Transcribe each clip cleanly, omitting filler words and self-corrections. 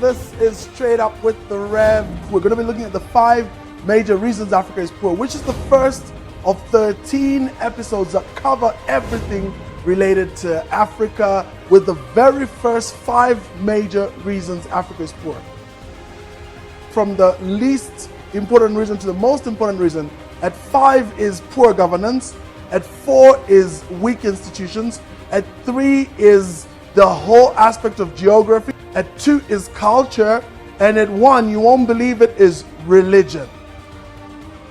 This is Straight Up with the Rev. We're going to be looking at the 5 major reasons Africa is poor, which is the first of 13 episodes that cover everything related to Africa, with the very first 5 major reasons Africa is poor. From the least important reason to the most important reason, at 5 is poor governance, at 4 is weak institutions, at 3 is the whole aspect of geography, at 2 is culture, and at 1, you won't believe it, is religion.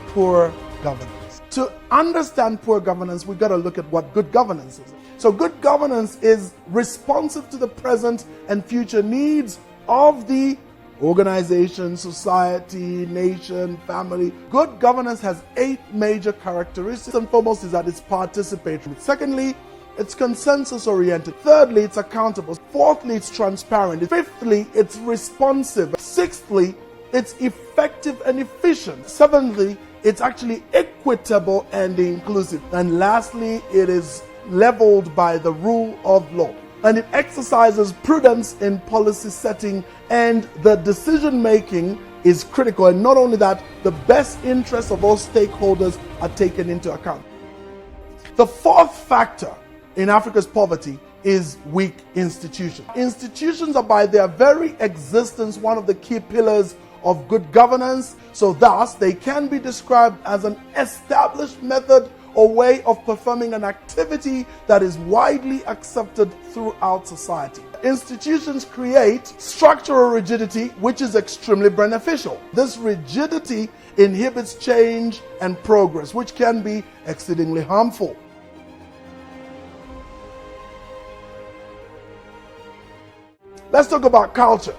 Poor governance. To understand poor governance, we've got to look at what good governance is. So good governance is responsive to the present and future needs of the organization, society, nation, family. Good governance has 8 major characteristics. First and foremost is that it's participatory. Secondly, it's consensus-oriented. Thirdly, it's accountable. Fourthly, it's transparent. Fifthly, it's responsive. Sixthly, it's effective and efficient. Seventhly, it's actually equitable and inclusive. And lastly, it is leveled by the rule of law. And it exercises prudence in policy setting, and the decision making is critical. And not only that, the best interests of all stakeholders are taken into account. The fourth factor in Africa's poverty is weak institutions. Institutions are by their very existence one of the key pillars of good governance. So thus, they can be described as an established method or way of performing an activity that is widely accepted throughout society. Institutions create structural rigidity, which is extremely beneficial. This rigidity inhibits change and progress, which can be exceedingly harmful. Let's talk about culture.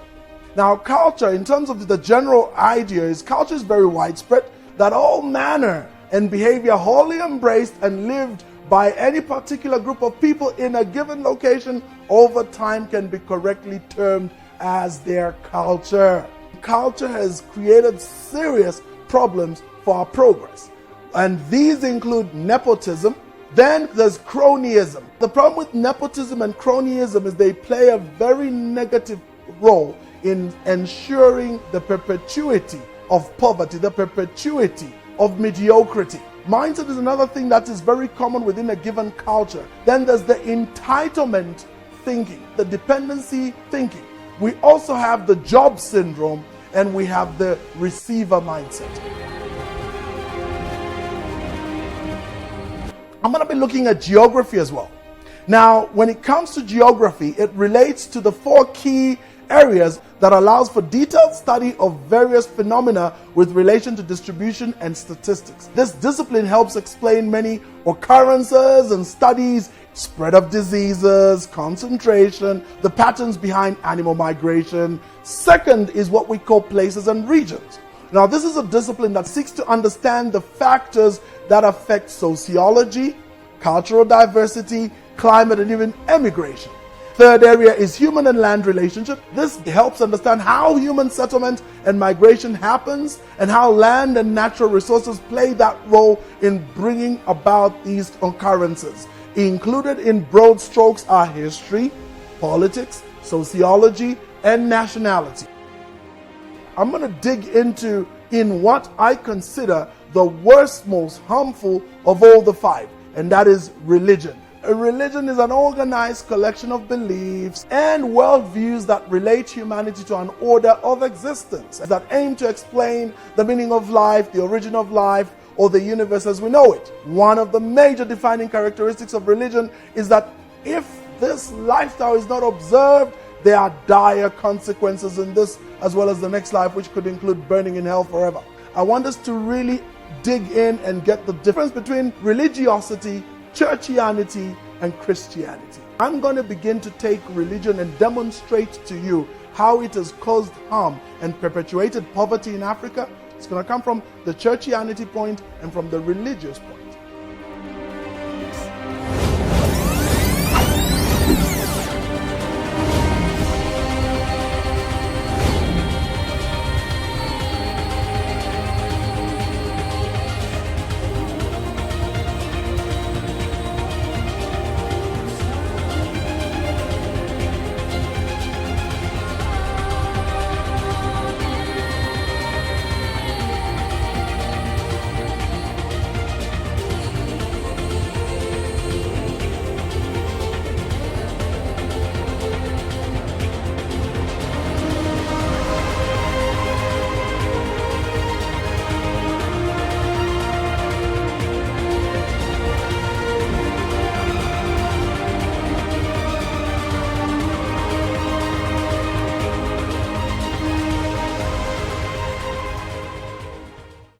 Now, culture, in terms of the general idea, is culture is very widespread, that all manner and behavior wholly embraced and lived by any particular group of people in a given location over time can be correctly termed as their culture. Culture has created serious problems for our progress, and these include nepotism. Then there's cronyism. The problem with nepotism and cronyism is they play a very negative role in ensuring the perpetuity of poverty, the perpetuity of mediocrity. Mindset is another thing that is very common within a given culture. Then there's the entitlement thinking, the dependency thinking. We also have the job syndrome, and we have the receiver mindset. I'm going to be looking at geography as well. Now, when it comes to geography, it relates to the 4 key areas that allows for detailed study of various phenomena with relation to distribution and statistics. This discipline helps explain many occurrences and studies, spread of diseases, concentration, the patterns behind animal migration. Second is what we call places and regions. Now, this is a discipline that seeks to understand the factors that affect sociology, cultural diversity, climate, and even emigration. Third area is human and land relationship. This helps understand how human settlement and migration happens, and how land and natural resources play that role in bringing about these occurrences. Included in broad strokes are history, politics, sociology, and nationality. I'm going to dig into what I consider the worst, most harmful of all the 5, and that is religion. A religion is an organized collection of beliefs and worldviews that relate humanity to an order of existence, that aim to explain the meaning of life, the origin of life, or the universe as we know it. One of the major defining characteristics of religion is that if this lifestyle is not observed, there are dire consequences in this as well as the next life, which could include burning in hell forever. I want us to really dig in and get the difference between religiosity, churchianity, and Christianity. I'm going to begin to take religion and demonstrate to you how it has caused harm and perpetuated poverty in Africa. It's going to come from the churchianity point and from the religious point.